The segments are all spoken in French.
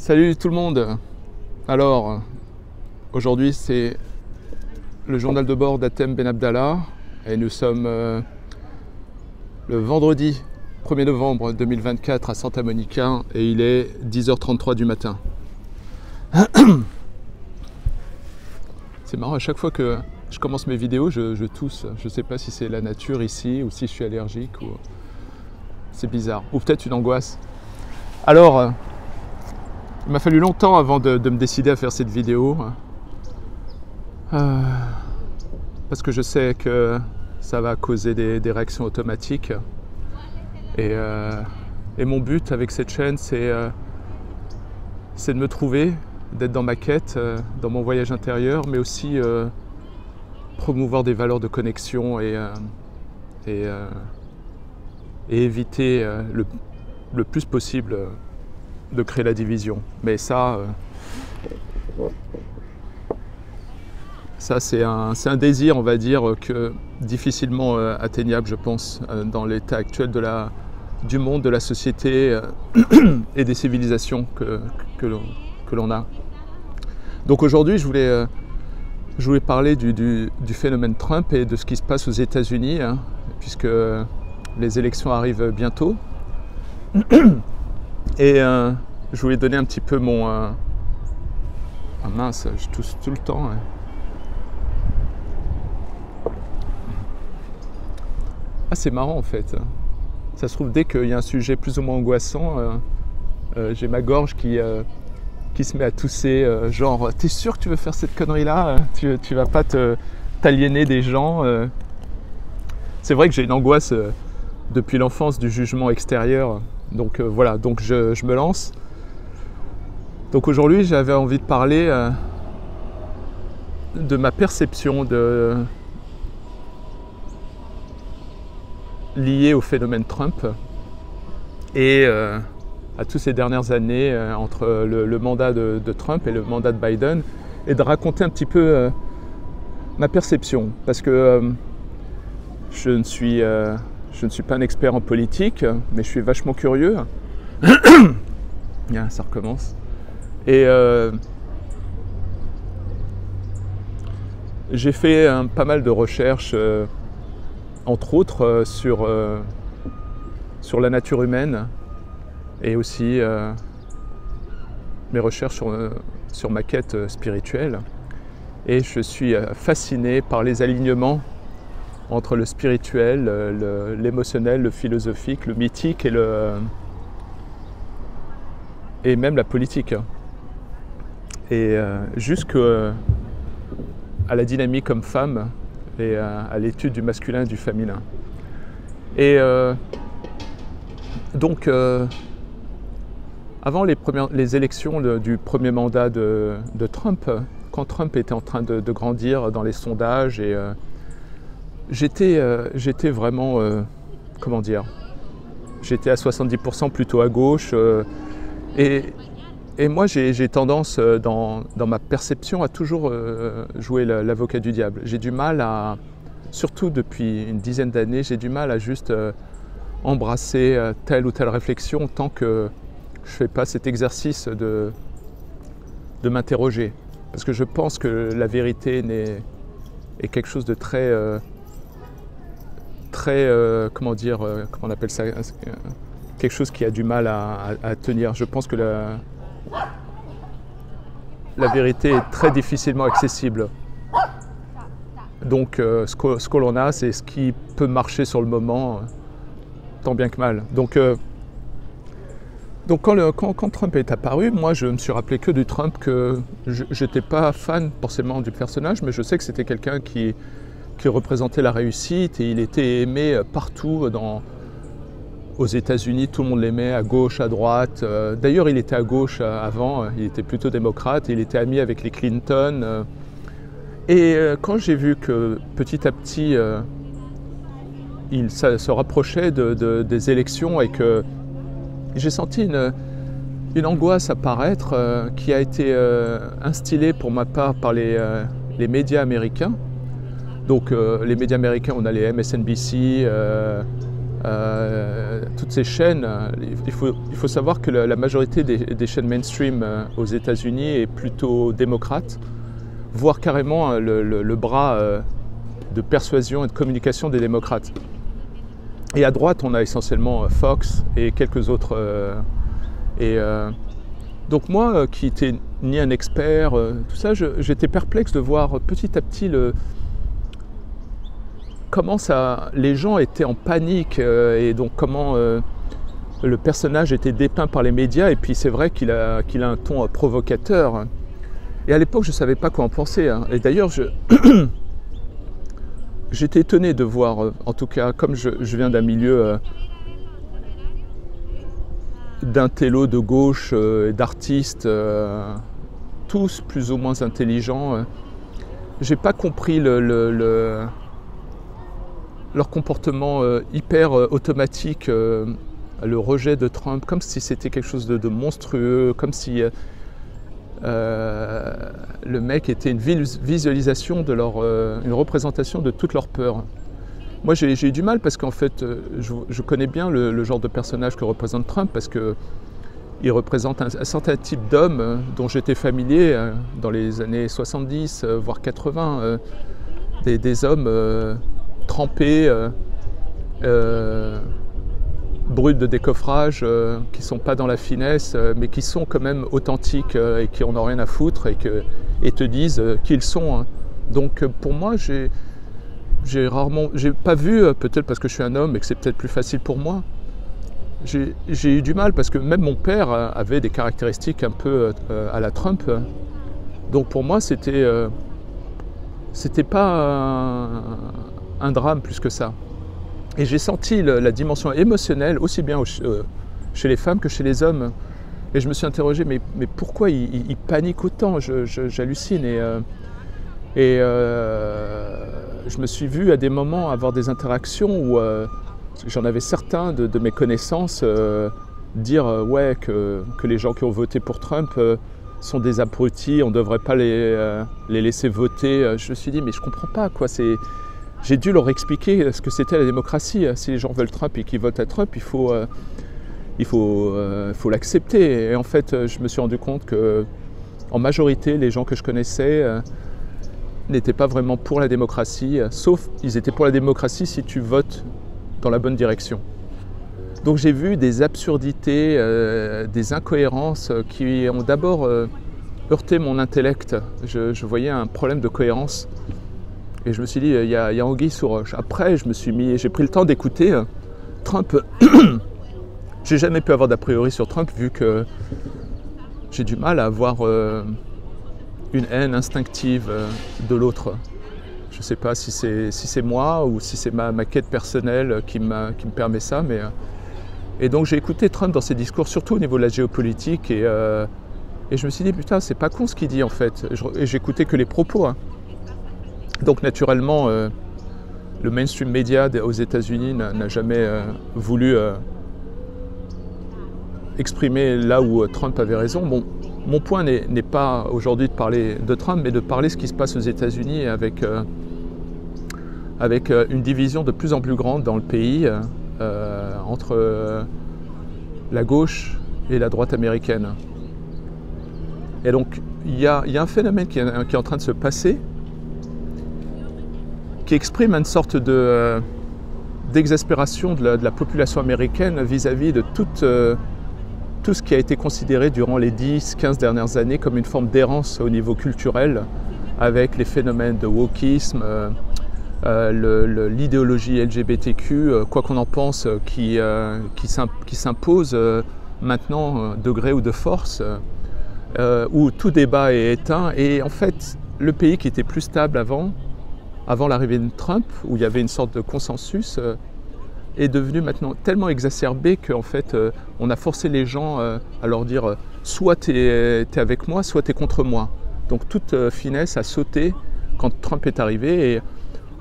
Salut tout le monde. Alors, aujourd'hui c'est le journal de bord d'Hatem Ben Abdallah et nous sommes le vendredi 1er novembre 2024 à Santa Monica et il est 10h33 du matin. C'est marrant, à chaque fois que je commence mes vidéos, je tousse. Je ne sais pas si c'est la nature ici ou si je suis allergique. Ou... C'est bizarre. Ou peut-être une angoisse. Alors, il m'a fallu longtemps avant de me décider à faire cette vidéo. Parce que je sais que ça va causer des réactions automatiques. Et mon but avec cette chaîne, c'est de me trouver, d'être dans ma quête, dans mon voyage intérieur, mais aussi promouvoir des valeurs de connexion et éviter le plus possible de créer la division. Mais ça c'est un désir, on va dire, que difficilement atteignable, je pense, dans l'état actuel du monde, de la société et des civilisations que l'on a. Donc aujourd'hui, je voulais parler du phénomène Trump et de ce qui se passe aux États-Unis, puisque les élections arrivent bientôt. Et je voulais donner un petit peu mon... Ah mince, je tousse tout le temps. Ah, c'est marrant en fait. Ça se trouve, dès qu'il y a un sujet plus ou moins angoissant, j'ai ma gorge qui se met à tousser, genre « T'es sûr que tu veux faire cette connerie-là ? Tu vas pas t'aliéner des gens ?» C'est vrai que j'ai une angoisse depuis l'enfance du jugement extérieur. Donc voilà, donc je me lance. Donc aujourd'hui, j'avais envie de parler de ma perception liée au phénomène Trump et à toutes ces dernières années entre le mandat de Trump et le mandat de Biden, et de raconter un petit peu ma perception, parce que je ne suis pas un expert en politique, mais je suis vachement curieux. Ça recommence. Et j'ai fait pas mal de recherches, entre autres sur la nature humaine, et aussi mes recherches sur ma quête spirituelle. Et je suis fasciné par les alignements entre le spirituel, l'émotionnel, le philosophique, le mythique et même la politique. Et jusqu'à la dynamique homme-femme et à l'étude du masculin et du féminin. Et donc, avant les élections du premier mandat de Trump, quand Trump était en train de grandir dans les sondages, et j'étais vraiment, comment dire, j'étais à 70% plutôt à gauche, et moi j'ai tendance dans ma perception à toujours jouer l'avocat du diable. J'ai du mal surtout depuis une dizaine d'années, j'ai du mal à juste embrasser telle ou telle réflexion tant que je ne fais pas cet exercice de m'interroger. Parce que je pense que la vérité est quelque chose de très comment dire, comment on appelle ça, quelque chose qui a du mal à tenir. Je pense que la vérité est très difficilement accessible. Donc ce que l'on a, c'est ce qui peut marcher sur le moment, tant bien que mal. Donc quand Trump est apparu, moi je me suis rappelé que du Trump, que je n'étais pas fan forcément du personnage, mais je sais que c'était quelqu'un qui représentait la réussite, et il était aimé partout aux États-Unis, tout le monde l'aimait, à gauche, à droite. D'ailleurs, il était à gauche avant, il était plutôt démocrate, il était ami avec les Clinton. Et quand j'ai vu que petit à petit, il se rapprochait des élections, et que j'ai senti une angoisse apparaître qui a été instillée pour ma part par les médias américains. Donc les médias américains, on a les MSNBC, toutes ces chaînes, il faut savoir que la majorité des chaînes mainstream aux États-Unis est plutôt démocrate, voire carrément le bras de persuasion et de communication des démocrates. Et à droite, on a essentiellement Fox et quelques autres. Donc moi, qui n'étais ni un expert, tout ça, j'étais perplexe de voir petit à petit comment les gens étaient en panique et donc comment le personnage était dépeint par les médias. Et puis c'est vrai qu'il a un ton provocateur. Et à l'époque, je ne savais pas quoi en penser. Hein. Et d'ailleurs, j'étais étonné de voir, en tout cas, comme je viens d'un milieu d'intello de gauche, d'artistes, tous plus ou moins intelligents, j'ai pas compris leur comportement hyper automatique, le rejet de Trump, comme si c'était quelque chose de monstrueux, comme si le mec était une visualisation de une représentation de toutes leurs peurs. Moi j'ai eu du mal parce qu'en fait je connais bien le genre de personnage que représente Trump parce qu'il représente un certain type d'homme dont j'étais familier dans les années 70 voire 80, des hommes trempés, bruts de décoffrage, qui ne sont pas dans la finesse, mais qui sont quand même authentiques et qui n'en ont rien à foutre et te disent qui ils sont. Hein. Donc pour moi, j'ai pas vu, peut-être parce que je suis un homme et que c'est peut-être plus facile pour moi, j'ai eu du mal parce que même mon père avait des caractéristiques un peu à la Trump. Donc pour moi, c'était pas un drame plus que ça. Et j'ai senti la dimension émotionnelle aussi bien chez les femmes que chez les hommes. Et je me suis interrogé, mais pourquoi ils paniquent autant? J'hallucine. Et je me suis vu à des moments avoir des interactions où j'en avais certains de mes connaissances dire ouais, que les gens qui ont voté pour Trump sont des abrutis, on ne devrait pas les laisser voter. Je me suis dit, mais je ne comprends pas, quoi. J'ai dû leur expliquer ce que c'était la démocratie. Si les gens veulent Trump et qu'ils votent à Trump, il faut l'accepter. Et en fait, je me suis rendu compte que, en majorité, les gens que je connaissais n'étaient pas vraiment pour la démocratie, sauf ils étaient pour la démocratie si tu votes dans la bonne direction. Donc j'ai vu des absurdités, des incohérences qui ont d'abord heurté mon intellect. Je voyais un problème de cohérence. Et je me suis dit, il y a anguille sous roche. Après, j'ai pris le temps d'écouter Trump. J'ai jamais pu avoir d'a priori sur Trump, vu que j'ai du mal à avoir une haine instinctive de l'autre. Je ne sais pas si c'est moi ou si c'est ma quête personnelle qui me permet ça. Et donc j'ai écouté Trump dans ses discours, surtout au niveau de la géopolitique. Et je me suis dit, putain, c'est pas con ce qu'il dit en fait. Et j'écoutais que les propos. Hein. Donc naturellement, le mainstream média aux États-Unis n'a jamais voulu exprimer là où Trump avait raison. Bon, mon point n'est pas aujourd'hui de parler de Trump, mais de parler ce qui se passe aux États-Unis avec une division de plus en plus grande dans le pays entre la gauche et la droite américaine. Et donc, il y a un phénomène qui est en train de se passer, qui exprime une sorte d'exaspération de la population américaine vis-à-vis de tout ce qui a été considéré durant les 10-15 dernières années comme une forme d'errance au niveau culturel, avec les phénomènes de wokisme, l'idéologie LGBTQ, quoi qu'on en pense, qui s'impose maintenant de gré ou de force, où tout débat est éteint. Et en fait, le pays qui était plus stable avant l'arrivée de Trump, où il y avait une sorte de consensus, est devenu maintenant tellement exacerbé qu'en fait, on a forcé les gens à leur dire soit tu es avec moi, soit tu es contre moi. Donc toute finesse a sauté quand Trump est arrivé. Et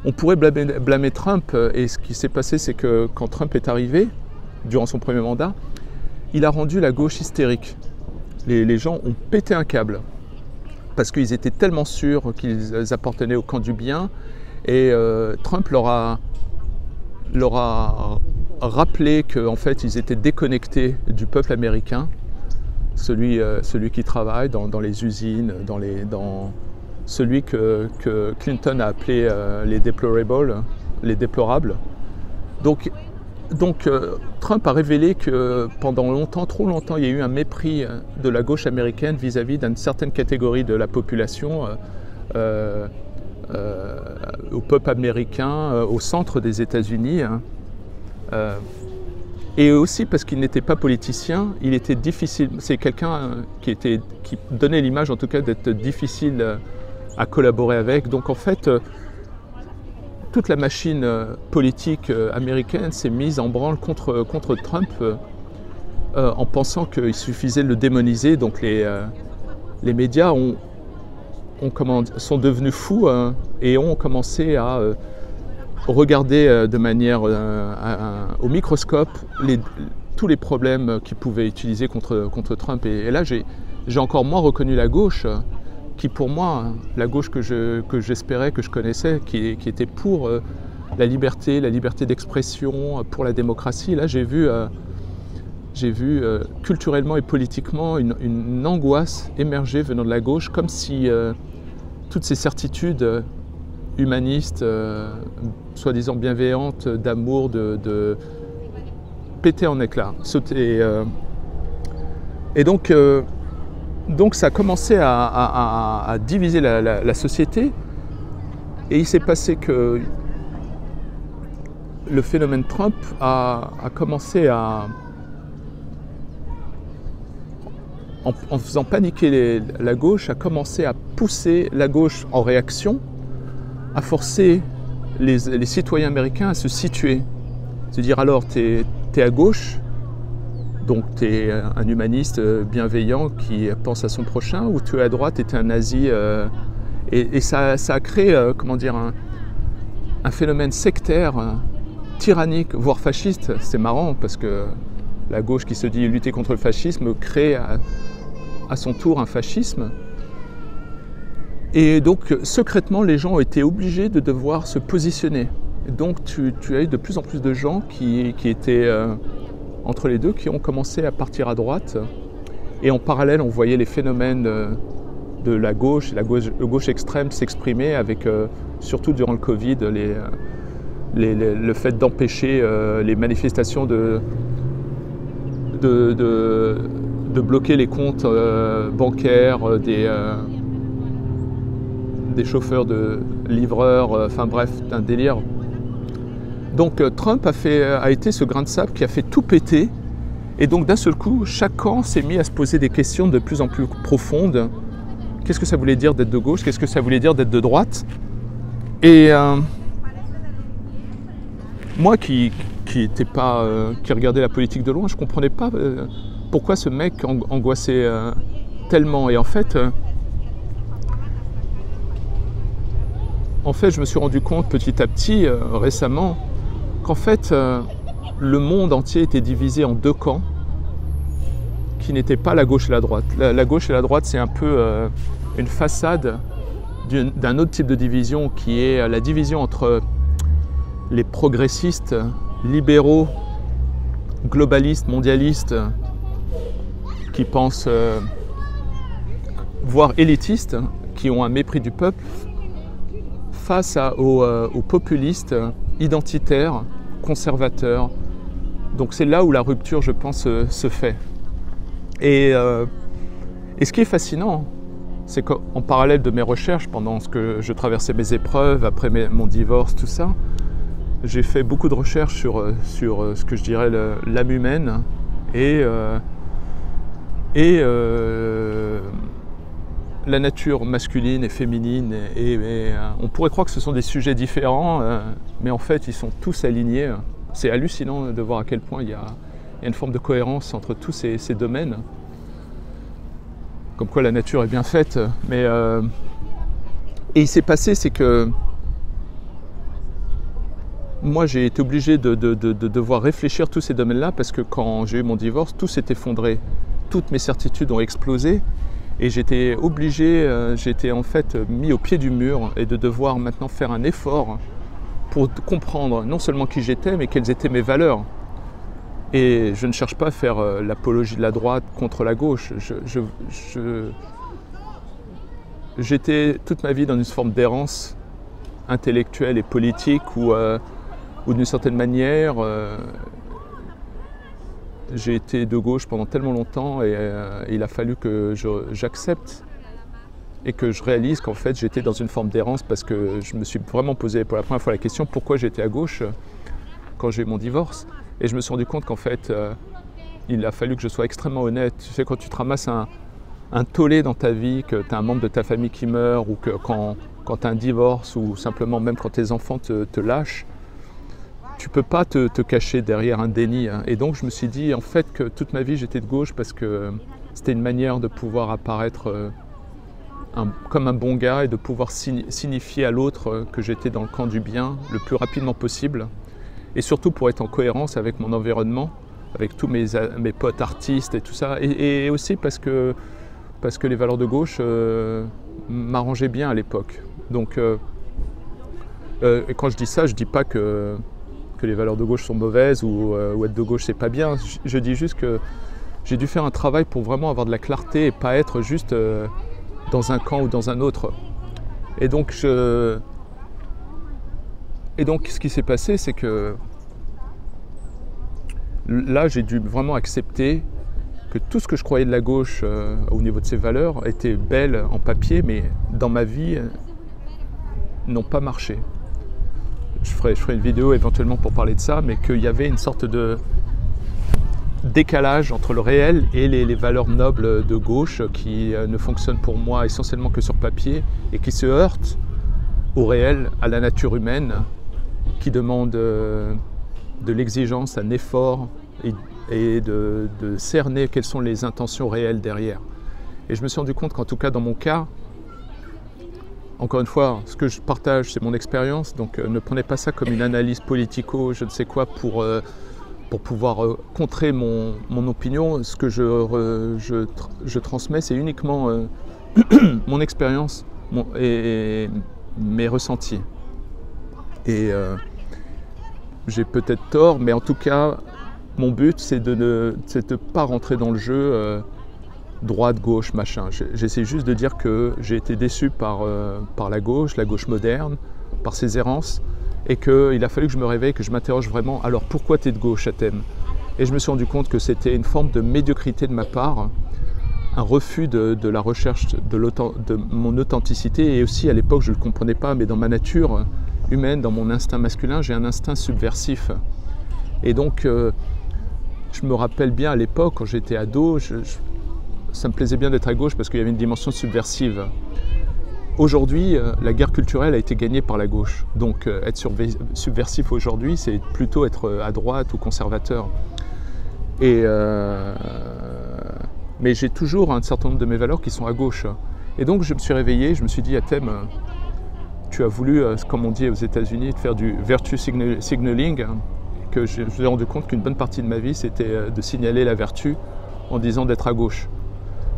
on pourrait blâmer Trump. Et ce qui s'est passé, c'est que quand Trump est arrivé, durant son premier mandat, il a rendu la gauche hystérique. Les gens ont pété un câble parce qu'ils étaient tellement sûrs qu'ils appartenaient au camp du bien. Et Trump leur a rappeler qu'en fait ils étaient déconnectés du peuple américain, celui qui travaille dans les usines, celui que Clinton a appelé les déplorables. Donc Trump a révélé que pendant longtemps, trop longtemps, il y a eu un mépris de la gauche américaine vis-à-vis d'une certaine catégorie de la population, au peuple américain, au centre des États-Unis. Et aussi parce qu'il n'était pas politicien, il était difficile. C'est quelqu'un qui donnait l'image, en tout cas, d'être difficile à collaborer avec. Donc en fait, toute la machine politique américaine s'est mise en branle contre Trump en pensant qu'il suffisait de le démoniser. Donc les médias sont devenus fous et ont commencé à regarder de manière au microscope tous les problèmes qu'ils pouvaient utiliser contre Trump. Et là, j'ai encore moins reconnu la gauche, qui pour moi, la gauche que j'espérais, que je connaissais, qui était pour la liberté d'expression, pour la démocratie. Là, j'ai vu culturellement et politiquement une angoisse émerger venant de la gauche, comme si toutes ces certitudes humanistes, soi-disant bienveillantes, d'amour, de pétaient en éclats, sautaient. Et donc ça a commencé à diviser la société, et il s'est passé que le phénomène Trump a commencé en faisant paniquer la gauche, a commencé à pousser la gauche en réaction, à forcer les citoyens américains à se situer, se dire alors t'es à gauche, donc tu es un humaniste bienveillant qui pense à son prochain, ou tu es à droite et tu es un nazi. Et ça a créé comment dire, un phénomène sectaire, tyrannique, voire fasciste. C'est marrant parce que la gauche qui se dit lutter contre le fascisme crée à son tour un fascisme. Et donc secrètement, les gens ont été obligés de devoir se positionner. Et donc tu as eu de plus en plus de gens qui étaient entre les deux, qui ont commencé à partir à droite. Et en parallèle, on voyait les phénomènes de la gauche extrême s'exprimer avec, surtout durant le Covid, le fait d'empêcher les manifestations de bloquer les comptes bancaires des chauffeurs de livreurs, enfin bref, un délire. Donc Trump a été ce grain de sable qui a fait tout péter, et donc d'un seul coup, chaque camp s'est mis à se poser des questions de plus en plus profondes. Qu'est-ce que ça voulait dire d'être de gauche? Qu'est-ce que ça voulait dire d'être de droite? Et moi qui regardais la politique de loin, je ne comprenais pas pourquoi ce mec angoissait tellement. Et en fait, je me suis rendu compte petit à petit, récemment, qu'en fait, le monde entier était divisé en deux camps qui n'étaient pas la gauche et la droite. La gauche et la droite, c'est un peu une façade d'un autre type de division, qui est la division entre les progressistes, libéraux, globalistes, mondialistes, qui pensent, voire élitistes, qui ont un mépris du peuple, face aux populistes, identitaires, conservateurs. Donc c'est là où la rupture, je pense, se fait. Et ce qui est fascinant, c'est qu'en parallèle de mes recherches, pendant que je traversais mes épreuves, après mon divorce, tout ça, j'ai fait beaucoup de recherches sur ce que je dirais l'âme humaine et la nature masculine et féminine. Et on pourrait croire que ce sont des sujets différents, mais en fait, ils sont tous alignés. C'est hallucinant de voir à quel point il y a une forme de cohérence entre tous ces domaines. Comme quoi la nature est bien faite. Mais, et il s'est passé, c'est que moi j'ai été obligé de devoir réfléchir tous ces domaines-là, parce que quand j'ai eu mon divorce, tout s'est effondré. Toutes mes certitudes ont explosé. Et j'étais obligé, j'étais en fait mis au pied du mur, et de devoir maintenant faire un effort pour comprendre non seulement qui j'étais, mais quelles étaient mes valeurs. Et je ne cherche pas à faire l'apologie de la droite contre la gauche. J'étais toute ma vie dans une forme d'errance intellectuelle et politique où d'une certaine manière, j'ai été de gauche pendant tellement longtemps et il a fallu que j'accepte et que je réalise qu'en fait j'étais dans une forme d'errance parce que je me suis vraiment posé pour la première fois la question pourquoi j'étais à gauche quand j'ai eu mon divorce. Et je me suis rendu compte qu'en fait, il a fallu que je sois extrêmement honnête. Tu sais, quand tu te ramasses un tollé dans ta vie, que tu as un membre de ta famille qui meurt, ou que quand tu as un divorce, ou simplement même quand tes enfants te lâchent, tu ne peux pas te cacher derrière un déni. Et donc je me suis dit en fait que toute ma vie j'étais de gauche parce que c'était une manière de pouvoir apparaître comme un bon gars et de pouvoir signifier à l'autre que j'étais dans le camp du bien le plus rapidement possible. Et surtout pour être en cohérence avec mon environnement, avec tous mes potes artistes et tout ça. Et aussi parce que les valeurs de gauche m'arrangeaient bien à l'époque. Donc, et quand je dis ça, je ne dis pas que les valeurs de gauche sont mauvaises ou être de gauche c'est pas bien. Je dis juste que j'ai dû faire un travail pour vraiment avoir de la clarté et pas être juste dans un camp ou dans un autre. Et donc ce qui s'est passé, c'est que là, j'ai dû vraiment accepter que tout ce que je croyais de la gauche au niveau de ses valeurs était belle en papier, mais dans ma vie, n'ont pas marché. Je ferai une vidéo éventuellement pour parler de ça, mais qu'il y avait une sorte de décalage entre le réel et les valeurs nobles de gauche qui ne fonctionnent pour moi essentiellement que sur papier et qui se heurtent au réel, à la nature humaine, qui demande de l'exigence, un effort et de cerner quelles sont les intentions réelles derrière. Et je me suis rendu compte qu'en tout cas dans mon cas, encore une fois, ce que je partage c'est mon expérience, donc ne prenez pas ça comme une analyse politico, je ne sais quoi, pour pouvoir contrer mon opinion. Ce que je transmets c'est uniquement mon expérience et mes ressentis. Et j'ai peut-être tort, mais en tout cas, mon but, c'est de ne pas rentrer dans le jeu droite, gauche, machin. J'essaie juste de dire que j'ai été déçu par la gauche moderne, par ses errances, et qu'il a fallu que je me réveille, que je m'interroge vraiment, alors pourquoi tu es de gauche, Athème? Et je me suis rendu compte que c'était une forme de médiocrité de ma part, un refus de la recherche de mon authenticité, et aussi à l'époque, je ne le comprenais pas, mais dans ma nature humaine, dans mon instinct masculin, j'ai un instinct subversif. Et donc, je me rappelle bien à l'époque, quand j'étais ado, ça me plaisait bien d'être à gauche parce qu'il y avait une dimension subversive. Aujourd'hui, la guerre culturelle a été gagnée par la gauche. Donc, être subversif aujourd'hui, c'est plutôt être à droite ou conservateur. Mais j'ai toujours un certain nombre de mes valeurs qui sont à gauche. Et donc, je me suis réveillé, je me suis dit, Athème, tu as voulu, comme on dit aux États-Unis, faire du virtue signaling, que je me suis rendu compte qu'une bonne partie de ma vie, c'était de signaler la vertu en disant d'être à gauche.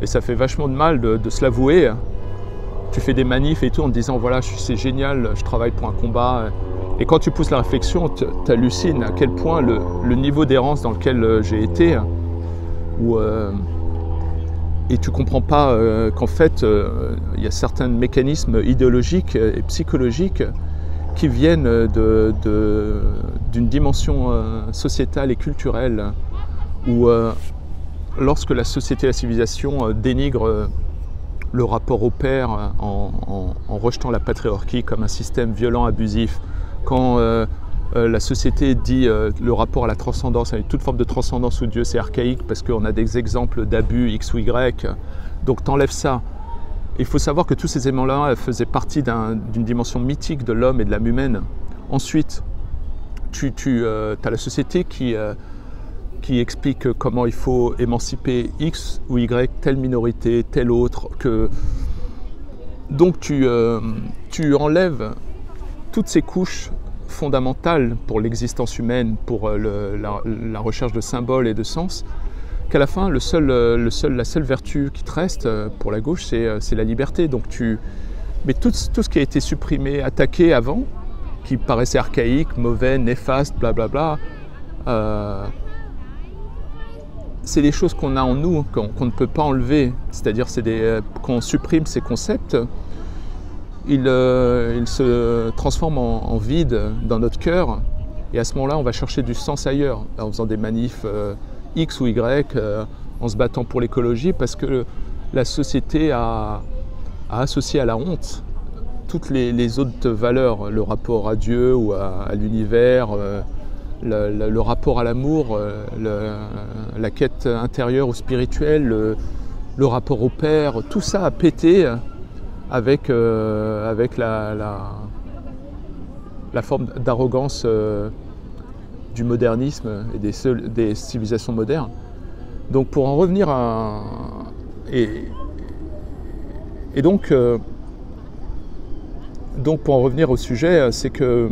Et ça fait vachement de mal de se l'avouer. Tu fais des manifs et tout en te disant, voilà, c'est génial, je travaille pour un combat. Et quand tu pousses la réflexion, tu hallucines à quel point le niveau d'errance dans lequel j'ai été, et tu ne comprends pas qu'en fait, il y a certains mécanismes idéologiques et psychologiques qui viennent d'une dimension sociétale et culturelle où lorsque la société et la civilisation dénigrent le rapport au père en rejetant la patriarchie comme un système violent, abusif, quand la société dit le rapport à la transcendance, avec toute forme de transcendance où Dieu c'est archaïque parce qu'on a des exemples d'abus X ou Y, donc t'enlèves ça. Il faut savoir que tous ces éléments-là faisaient partie d'une dimension mythique de l'homme et de l'âme humaine. Ensuite, tu as la société qui explique comment il faut émanciper X ou Y, telle minorité, telle autre. Donc tu enlèves toutes ces couches fondamentales pour l'existence humaine, pour la recherche de symboles et de sens, qu'à la fin, la seule vertu qui te reste pour la gauche, c'est la liberté. Donc mais tout ce qui a été supprimé, attaqué avant, qui paraissait archaïque, mauvais, néfaste, blablabla, c'est les choses qu'on a en nous, qu'on ne peut pas enlever. C'est-à-dire, quand on supprime ces concepts, ils se transforment en vide dans notre cœur. Et à ce moment-là, on va chercher du sens ailleurs, en faisant des manifs X ou Y, en se battant pour l'écologie, parce que la société a associé à la honte toutes les autres valeurs, le rapport à Dieu ou à l'univers, le rapport à l'amour, la quête intérieure ou spirituelle, le rapport au Père, tout ça a pété avec la forme d'arrogance du modernisme et des civilisations modernes. Donc pour en revenir à... Donc pour en revenir au sujet, c'est que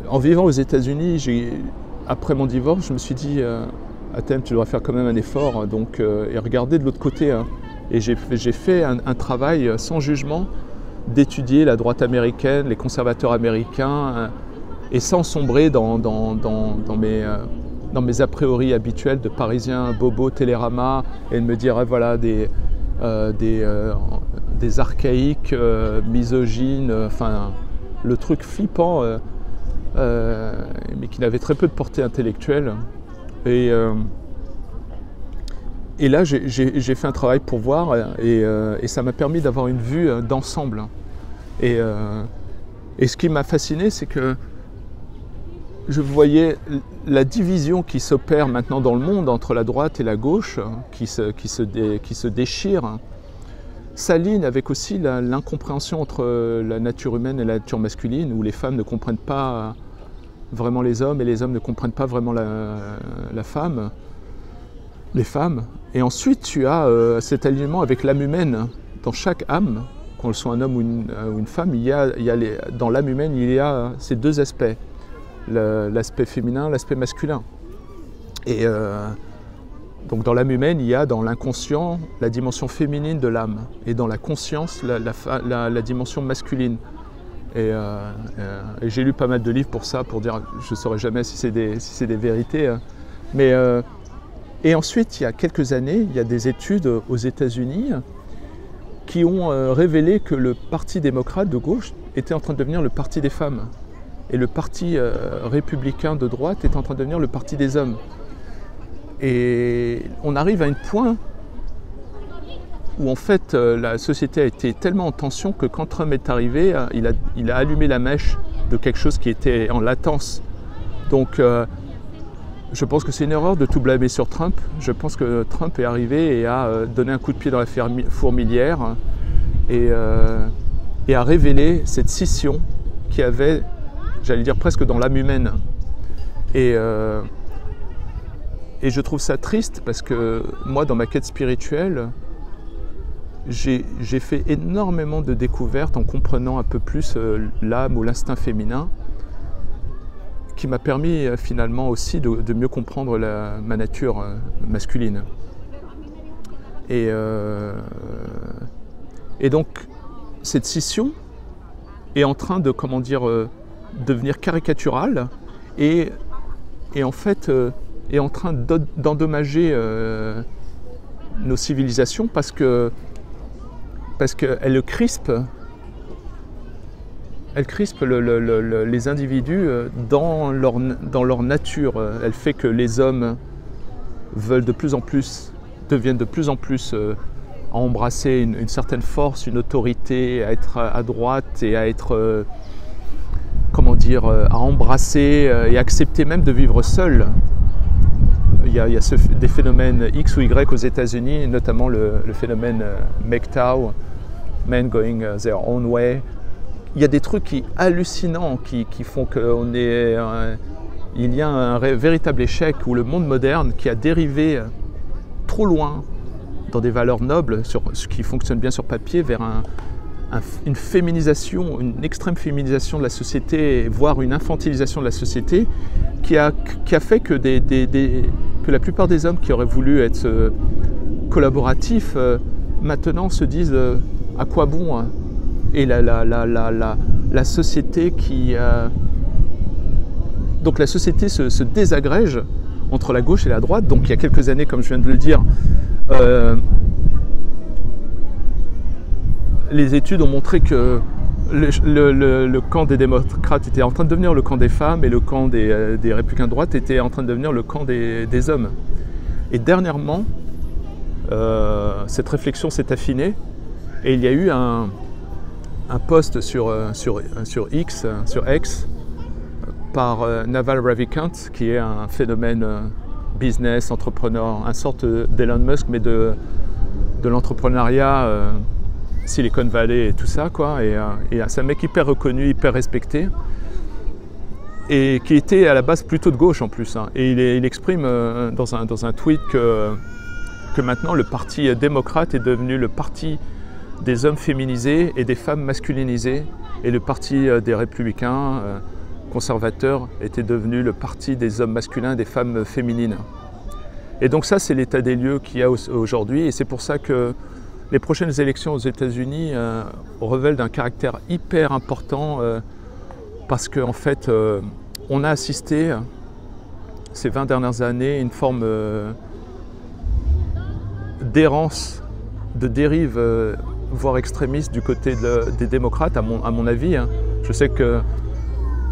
en vivant aux États-Unis, après mon divorce, je me suis dit Atem, tu dois faire quand même un effort et regarder de l'autre côté. Et j'ai fait un travail sans jugement d'étudier la droite américaine, les conservateurs américains, et sans sombrer dans mes a priori habituels de Parisien, Bobo, Télérama, et de me dire voilà des archaïques, misogynes, enfin le truc flippant, mais qui n'avait très peu de portée intellectuelle. Et là, j'ai fait un travail pour voir, et ça m'a permis d'avoir une vue d'ensemble. Et ce qui m'a fasciné, c'est que je voyais la division qui s'opère maintenant dans le monde entre la droite et la gauche, qui se déchire, s'aligne avec aussi l'incompréhension entre la nature humaine et la nature masculine, où les femmes ne comprennent pas vraiment les hommes et les hommes ne comprennent pas vraiment la femme, les femmes. Et ensuite, tu as cet alignement avec l'âme humaine. Dans chaque âme, qu'on soit un homme ou une femme, dans l'âme humaine, il y a ces deux aspects. L'aspect féminin, l'aspect masculin. Et donc dans l'âme humaine, il y a dans l'inconscient la dimension féminine de l'âme, et dans la conscience, la dimension masculine. Et j'ai lu pas mal de livres pour ça, pour dire, je ne saurais jamais si c'est des vérités. Et ensuite, il y a quelques années, il y a des études aux États-Unis qui ont révélé que le Parti démocrate de gauche était en train de devenir le parti des femmes. Et le parti républicain de droite est en train de devenir le parti des hommes. Et on arrive à un point où en fait la société a été tellement en tension que quand Trump est arrivé, il a allumé la mèche de quelque chose qui était en latence. Donc je pense que c'est une erreur de tout blâmer sur Trump. Je pense que Trump est arrivé et a donné un coup de pied dans la fourmilière et a révélé cette scission qui avait, j'allais dire presque dans l'âme humaine. Et je trouve ça triste parce que moi, dans ma quête spirituelle, j'ai fait énormément de découvertes en comprenant un peu plus l'âme ou l'instinct féminin, qui m'a permis finalement aussi de mieux comprendre ma nature masculine. Et donc, cette scission est en train de, devenir caricaturale et en fait est en train d'endommager nos civilisations parce qu'elle crispe les individus dans leur nature. Elle fait que les hommes deviennent de plus en plus à embrasser une certaine force, une autorité, à être à droite et à être à embrasser et accepter même de vivre seul. Il y a des phénomènes X ou Y aux États-Unis, notamment le phénomène MGTOW, Men Going Their Own Way. Il y a des trucs hallucinants qui font qu'il y a un véritable échec où le monde moderne qui a dérivé trop loin dans des valeurs nobles, ce qui fonctionne bien sur papier, vers une féminisation, une extrême féminisation de la société, voire une infantilisation de la société, qui a fait que la plupart des hommes qui auraient voulu être collaboratifs, maintenant se disent à quoi bon hein. Et la société donc la société se désagrège entre la gauche et la droite. Donc il y a quelques années, comme je viens de le dire, les études ont montré que le camp des démocrates était en train de devenir le camp des femmes et le camp des républicains de droite était en train de devenir le camp des hommes. Et dernièrement, cette réflexion s'est affinée et il y a eu un post sur X, par Naval Ravikant, qui est un phénomène business, entrepreneur, une sorte d'Elon Musk, mais de l'entrepreneuriat Silicon Valley et tout ça, quoi. Et c'est un mec hyper reconnu, hyper respecté, et qui était à la base plutôt de gauche en plus. Hein. Et il exprime dans un tweet que maintenant le parti démocrate est devenu le parti des hommes féminisés et des femmes masculinisées, et le parti des républicains conservateurs était devenu le parti des hommes masculins et des femmes féminines. Et donc ça, c'est l'état des lieux qu'il y a aujourd'hui, et c'est pour ça que les prochaines élections aux États-Unis révèlent d'un caractère hyper important parce qu'en fait, on a assisté ces 20 dernières années à une forme d'errance, de dérive, voire extrémiste du côté des démocrates, à mon avis. Hein. Je sais que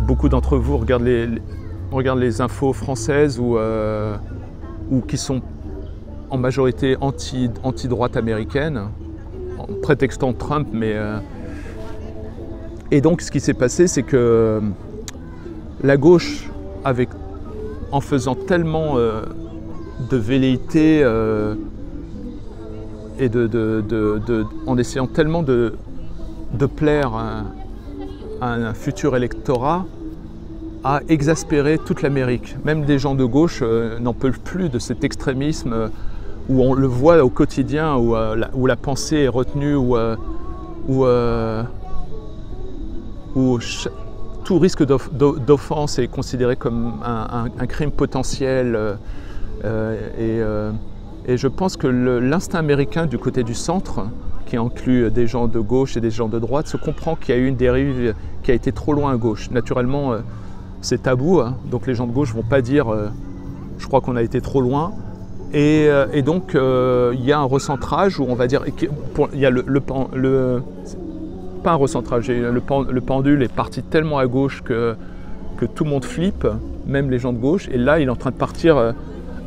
beaucoup d'entre vous regardent les infos françaises ou qui sont en majorité anti-droite américaine, en prétextant Trump, mais... Et donc ce qui s'est passé, c'est que la gauche, en faisant tellement de velléités et en essayant tellement de plaire à un futur électorat, a exaspéré toute l'Amérique. Même des gens de gauche n'en peuvent plus de cet extrémisme où on le voit au quotidien, où la pensée est retenue, où tout risque d'offense est considéré comme un crime potentiel. Et je pense que l'instinct américain du côté du centre, qui inclut des gens de gauche et des gens de droite, se comprend qu'il y a eu une dérive qui a été trop loin à gauche. Naturellement, c'est tabou, hein, donc les gens de gauche ne vont pas dire je crois qu'on a été trop loin. Et donc il y a un recentrage où on va dire, il y a pas un recentrage, le pendule est parti tellement à gauche que tout le monde flippe, même les gens de gauche, et là il est en train de partir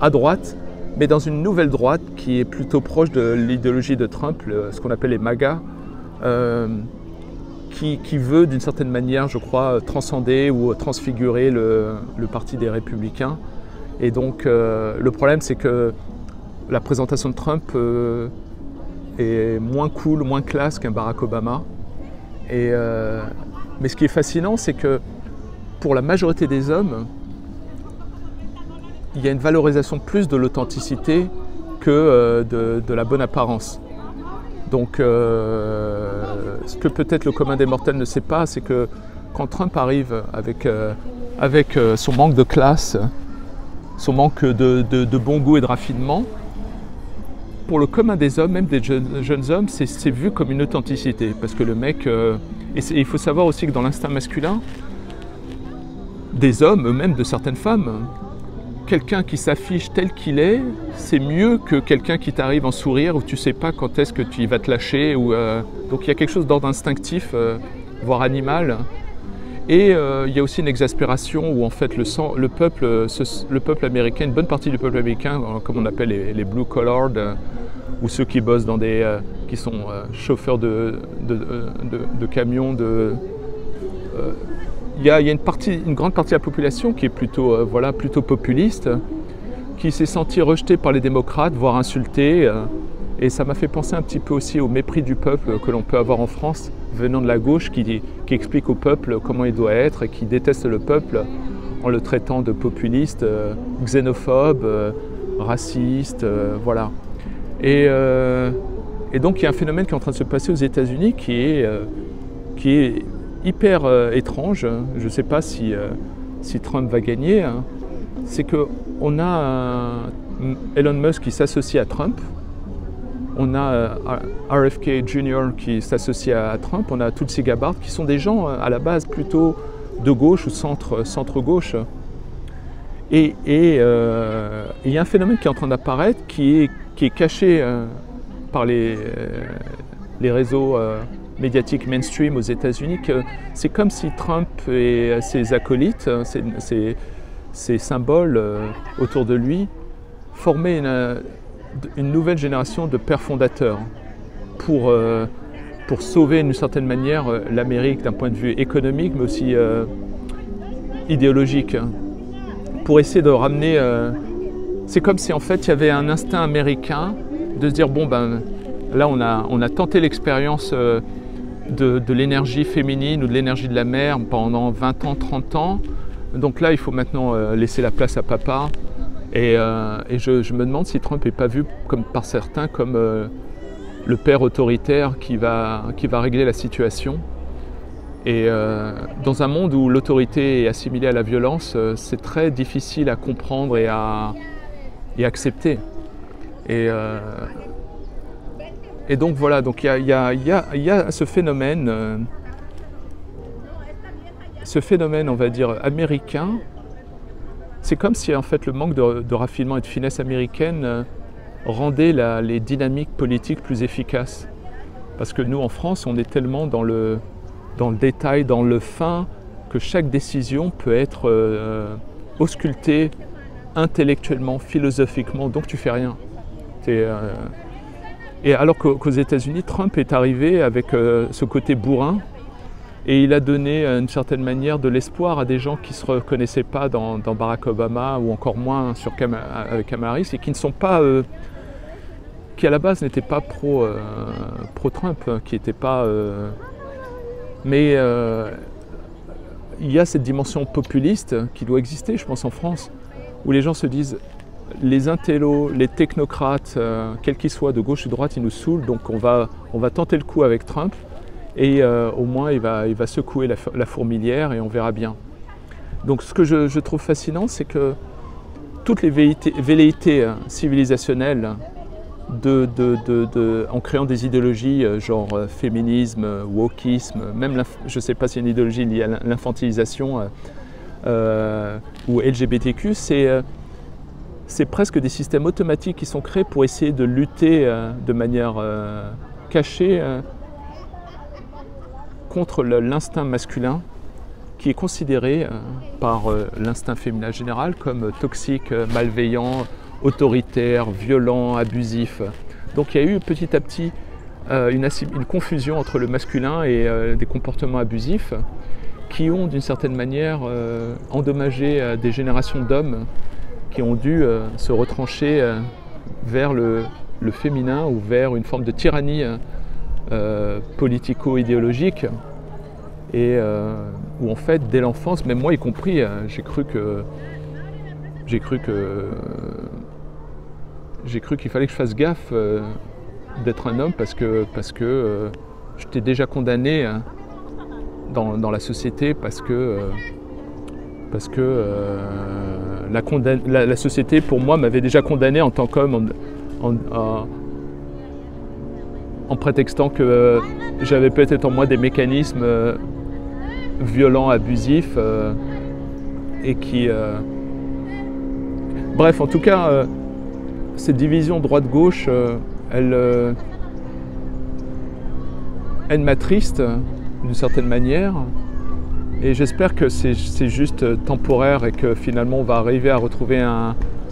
à droite, mais dans une nouvelle droite qui est plutôt proche de l'idéologie de Trump, ce qu'on appelle les MAGA, qui veut d'une certaine manière, je crois, transcender ou transfigurer le parti des républicains. Et donc le problème, c'est que la présentation de Trump est moins cool, moins classe qu'un Barack Obama. Mais ce qui est fascinant, c'est que pour la majorité des hommes, il y a une valorisation plus de l'authenticité que de la bonne apparence. Donc ce que peut-être le commun des mortels ne sait pas, c'est que quand Trump arrive avec son manque de classe, son manque de bon goût et de raffinement, pour le commun des hommes, même des jeunes hommes, c'est vu comme une authenticité. Parce que le mec... et il faut savoir aussi que dans l'instinct masculin, des hommes, même de certaines femmes, quelqu'un qui s'affiche tel qu'il est, c'est mieux que quelqu'un qui t'arrive en sourire où tu ne sais pas quand est-ce que tu vas te lâcher. Donc il y a quelque chose d'ordre instinctif, voire animal. Et il y a aussi une exaspération où en fait le peuple américain, une bonne partie du peuple américain, comme on appelle les blue collars, ou ceux qui bossent dans qui sont chauffeurs de camions, il y a une grande partie de la population qui est plutôt populiste, qui s'est sentie rejetée par les démocrates, voire insultée. Et ça m'a fait penser un petit peu aussi au mépris du peuple que l'on peut avoir en France, venant de la gauche, qui explique au peuple comment il doit être et qui déteste le peuple en le traitant de populiste, xénophobe, raciste, voilà. Et donc il y a un phénomène qui est en train de se passer aux États-Unis qui est hyper étrange. Je ne sais pas si Trump va gagner. Hein. C'est qu'on a Elon Musk qui s'associe à Trump. On a RFK Jr. qui s'associe à Trump, on a Tulsi Gabbard, qui sont des gens à la base plutôt de gauche ou centre-gauche. il y a un phénomène qui est en train d'apparaître qui est caché par les réseaux médiatiques mainstream aux États-Unis, que c'est comme si Trump et ses acolytes, ses symboles autour de lui, formaient une nouvelle génération de pères fondateurs pour sauver d'une certaine manière l'Amérique d'un point de vue économique, mais aussi idéologique, pour essayer de ramener... c'est comme si en fait il y avait un instinct américain de se dire bon ben là on a tenté l'expérience de l'énergie féminine ou de l'énergie de la mère pendant 20 ans, 30 ans, donc là il faut maintenant laisser la place à papa, et je me demande si Trump n'est pas vu comme, par certains comme le père autoritaire qui va régler la situation. Et dans un monde où l'autorité est assimilée à la violence, c'est très difficile à comprendre et à accepter. Et donc voilà, donc il y a ce phénomène, on va dire, américain. C'est comme si en fait le manque de raffinement et de finesse américaine rendait les dynamiques politiques plus efficaces. Parce que nous en France, on est tellement dans le détail, dans le fin, que chaque décision peut être auscultée intellectuellement, philosophiquement, donc tu fais rien. Et alors qu'aux États-Unis, Trump est arrivé avec ce côté bourrin, et il a donné d'une certaine manière de l'espoir à des gens qui ne se reconnaissaient pas dans Barack Obama, ou encore moins avec Kamala Harris, et qui ne sont pas... qui à la base n'étaient pas pro-Trump, qui n'étaient pas... mais il y a cette dimension populiste qui doit exister, je pense, en France, où les gens se disent les intellos, les technocrates, quels qu'ils soient, de gauche ou de droite, ils nous saoulent, donc on va tenter le coup avec Trump, et au moins il va secouer la fourmilière et on verra bien. Donc ce que je trouve fascinant, c'est que toutes les velléités civilisationnelles, en créant des idéologies genre féminisme, wokisme, même je ne sais pas s'il y a une idéologie liée à l'infantilisation ou LGBTQ, c'est presque des systèmes automatiques qui sont créés pour essayer de lutter de manière cachée contre l'instinct masculin, qui est considéré par l'instinct féminin général comme toxique, malveillant, autoritaire, violent, abusif. Donc il y a eu petit à petit une confusion entre le masculin et des comportements abusifs qui ont d'une certaine manière endommagé des générations d'hommes qui ont dû se retrancher vers le féminin ou vers une forme de tyrannie politico-idéologique, et où en fait dès l'enfance, même moi y compris, j'ai cru qu'il fallait que je fasse gaffe d'être un homme parce que j'étais déjà condamné dans la société, parce que la société pour moi m'avait déjà condamné en tant qu'homme en prétextant que j'avais peut-être en moi des mécanismes violents, abusifs et qui... Bref, en tout cas, cette division droite-gauche, elle m'attriste d'une certaine manière, et j'espère que c'est juste temporaire et que finalement on va arriver à retrouver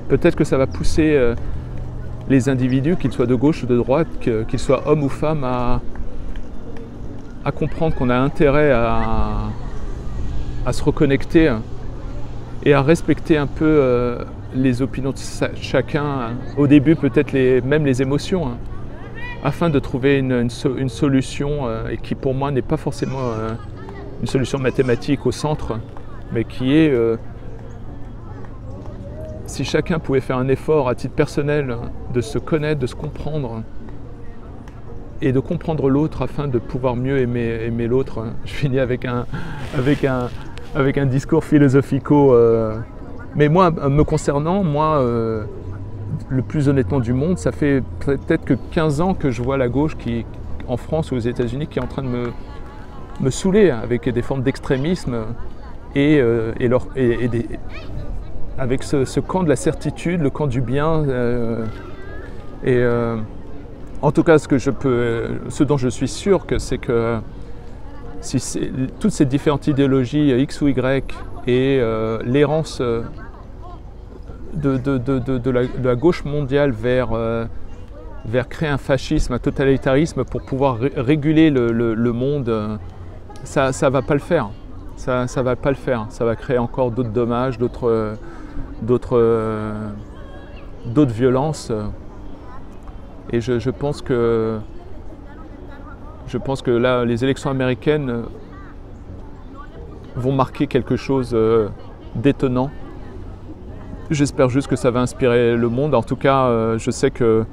peut-être que ça va pousser les individus, qu'ils soient de gauche ou de droite, qu'ils soient hommes ou femmes, à comprendre qu'on a intérêt à se reconnecter et à respecter un peu les opinions de chacun, au début peut-être même les émotions, afin de trouver une solution et qui pour moi n'est pas forcément une solution mathématique au centre, mais qui est, si chacun pouvait faire un effort à titre personnel de se connaître, de se comprendre et de comprendre l'autre afin de pouvoir mieux aimer l'autre. Je finis avec un discours philosophico, mais moi, me concernant, moi, le plus honnêtement du monde, ça fait peut-être que 15 ans que je vois la gauche en France ou aux États-Unis qui est en train de me saouler avec des formes d'extrémisme et avec ce camp de la certitude, le camp du bien. En tout cas, ce dont je suis sûr, c'est que si toutes ces différentes idéologies X ou Y et l'errance de la gauche mondiale vers créer un fascisme, un totalitarisme pour pouvoir réguler le monde, ça ne va pas le faire. Ça va pas le faire. Ça va créer encore d'autres dommages, d'autres violences. Et je pense que là, les élections américaines vont marquer quelque chose d'étonnant. J'espère juste que ça va inspirer le monde. En tout cas, je sais que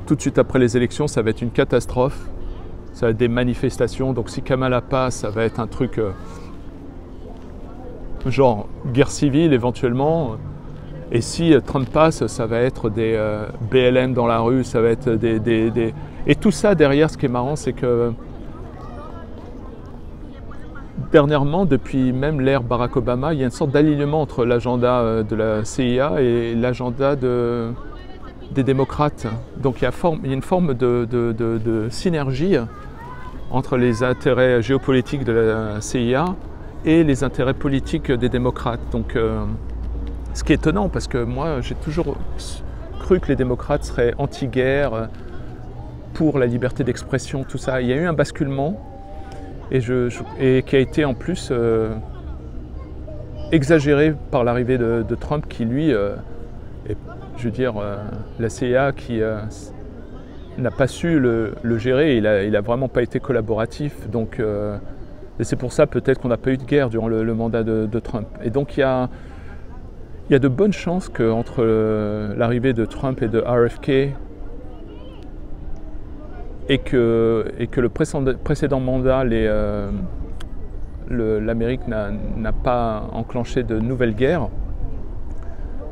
tout de suite après les élections, ça va être une catastrophe. Ça va être des manifestations. Donc si Kamala passe, ça va être un truc genre guerre civile éventuellement. Et si Trump passe, ça va être des BLM dans la rue, ça va être des... Et tout ça derrière, ce qui est marrant, c'est que dernièrement, depuis même l'ère Barack Obama, il y a une sorte d'alignement entre l'agenda de la CIA et l'agenda des démocrates. Donc il y a une forme de synergie entre les intérêts géopolitiques de la CIA et les intérêts politiques des démocrates. Donc, ce qui est étonnant, parce que moi, j'ai toujours cru que les démocrates seraient anti-guerre, pour la liberté d'expression, tout ça. Il y a eu un basculement, et qui a été en plus exagéré par l'arrivée de Trump, qui lui, je veux dire, la CIA qui n'a pas su le gérer, il n'a vraiment pas été collaboratif. Donc, et c'est pour ça peut-être qu'on n'a pas eu de guerre durant le mandat de Trump. Et donc il y a de bonnes chances qu'entre l'arrivée de Trump et de RFK et que le précédent mandat, l'Amérique n'a pas enclenché de nouvelles guerres,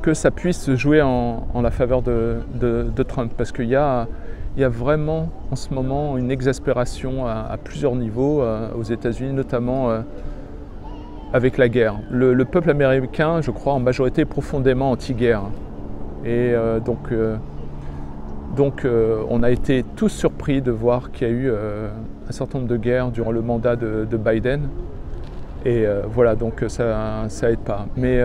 que ça puisse jouer en la faveur de Trump. Parce qu'il y a vraiment en ce moment une exaspération à plusieurs niveaux aux États-Unis, notamment avec la guerre. Le peuple américain, je crois, en majorité est profondément anti-guerre. Et donc on a été tous surpris de voir qu'il y a eu un certain nombre de guerres durant le mandat de Biden. Et voilà, donc ça aide pas. Mais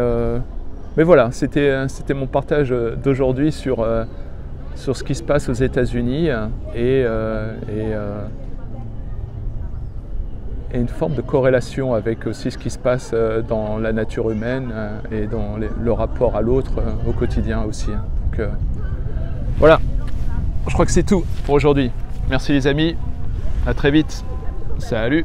voilà, c'était mon partage d'aujourd'hui sur ce qui se passe aux États-Unis et une forme de corrélation avec aussi ce qui se passe dans la nature humaine et dans le rapport à l'autre au quotidien aussi. Donc voilà, je crois que c'est tout pour aujourd'hui. Merci les amis, à très vite, salut!